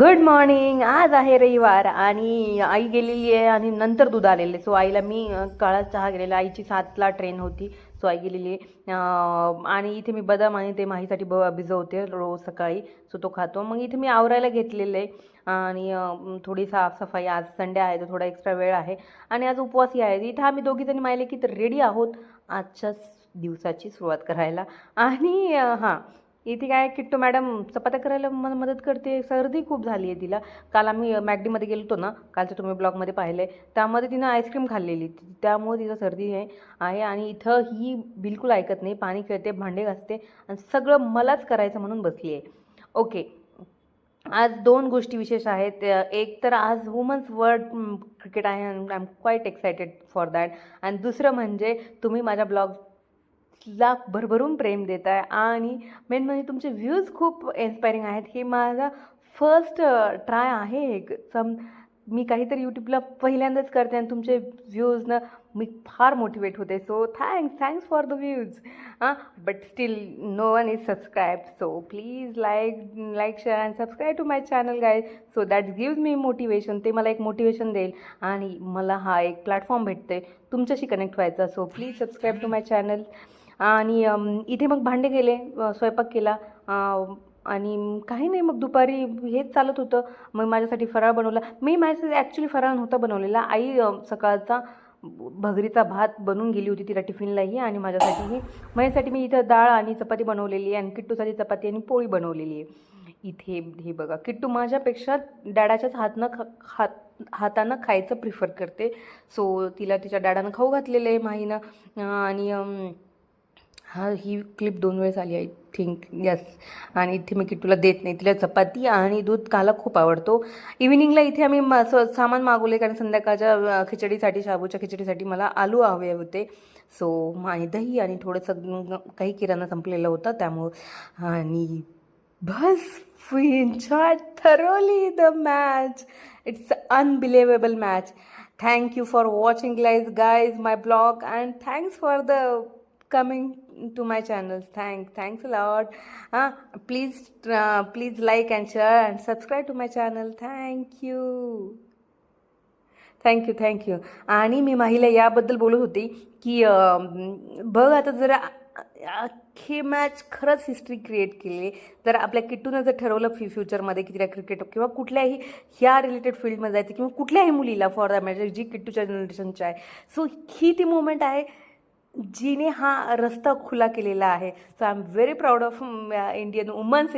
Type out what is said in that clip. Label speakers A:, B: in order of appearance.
A: Good morning. आज आहे रविवार आणि आई गेलेली आहे आणि नंतर दूध आलेलं आहे. सो आईला मी काळा चहा गेलेला. आईची 7ला ट्रेन होती. सो आई गेलेली आहे. आणि इथे मी बदाम आणि ते माहीसाठी भिजवते रोज सकाळी. सो तो खातो. मग इथे मी आवरायला घेतलेलं आहे आणि थोडी साफसफाई. आज संडे आहे तर थोडा एक्स्ट्रा वेळ आहे आणि आज उपवासही आहे. इथं आम्ही दोघीजणी माहिले की तर रेडी आहोत आजच्या दिवसाची सुरुवात करायला. आणि हां, इथे काय किट्टू मॅडम चपात्या करायला मला मदत करते. सर्दी खूप झाली आहे तिला. काल आम्ही मॅकडीमध्ये गेलो होतो ना, कालचं तुम्ही ब्लॉगमध्ये पाहिलं आहे, त्यामध्ये तिनं आईस्क्रीम खाल्लेली, त्यामुळे तिचं सर्दी आहे. आणि इथं ही बिलकुल ऐकत नाही. पाणी खेळते, भांडे घासते आणि सगळं मलाच करायचं म्हणून बसली आहे. ओके, आज 2 गोष्टी विशेष आहेत. एक तर आज वुमन्स वर्ल्ड क्रिकेट आहे आणि I am quiet excited for that. आणि दुसरं म्हणजे तुम्ही माझ्या ब्लॉगला भरभरून प्रेम देत आहे आणि मेन म्हणजे तुमचे व्ह्यूज खूप इन्स्पायरिंग आहेत. हे माझा फर्स्ट ट्राय आहे. मी काहीतरी यूट्यूबला पहिल्यांदाच करते आणि तुमचे व्ह्यूजनं मी फार मोटिवेट होते. So thanks for the views. But still no one is subscribe. So please like share and subscribe to my channel guys. So that gives me motivation. ते मला एक मोटिवेशन देईल आणि मला हा एक प्लॅटफॉर्म भेटते तुमच्याशी कनेक्ट व्हायचा. So please subscribe to my channel. आणि इथे मग भांडे केले, स्वयंपाक केला आणि काही नाही. मग दुपारी हेच चालत होतं. मग माझ्यासाठी फराळ बनवला. मी माझ्यासाठी ॲक्च्युली फराळ नव्हता बनवलेला. आई सकाळचा भगरीचा भात बनवून गेली होती तिला टिफिनलाही आणि माझ्यासाठीही. माझ्यासाठी मी इथं डाळ आणि चपाती बनवलेली आहे आणि किट्टूसाठी चपाती आणि पोळी बनवलेली आहे. इथे हे बघा, किट्टू माझ्यापेक्षा डॅडाच्याच हातानं खायचं प्रिफर करते. सो तिला तिच्या डॅडानं खाऊ घातलेलं आहे माहीनं. आणि ही क्लिप 2 वेळेस आली आय थिंक, यस. आणि इथे मी किट्टूला देत नाही. तिला चपाती आणि दूध खायला खूप आवडतो. इव्हिनिंगला इथे आम्ही सामान मागवले कारण संध्याकाळच्या खिचडीसाठी, शाबूच्या खिचडीसाठी मला आलू हवे होते. सो आणि दही आणि थोडंसं काही किराणा संपलेला होता त्यामुळं. आणि बस, we enjoy thoroughly the match. It's unbelievable match. Thank you for watching guys my blog, and thanks for the coming to my channel. Thanks a lot. Please like and share and subscribe to my channel. Thank you. आणि मी माहीला याबद्दल बोलत होती की बघ आता जरा अख्खी match खरंच हिस्ट्री क्रिएट केली. जर आपल्या किट्टूनं जर ठरवलं फ्युचरमध्ये की तिला क्रिकेट किंवा कुठल्याही ह्या रिलेटेड फील्डमध्ये जायचं किंवा कुठल्याही मुलीला फॉर दॅट मॅटर जी किट्टूच्या जनरेशनची आहे. सो ही ती मोमेंट आहे जिने हा रस्ता खुला केलेला आहे. So I am very proud of Indian women's.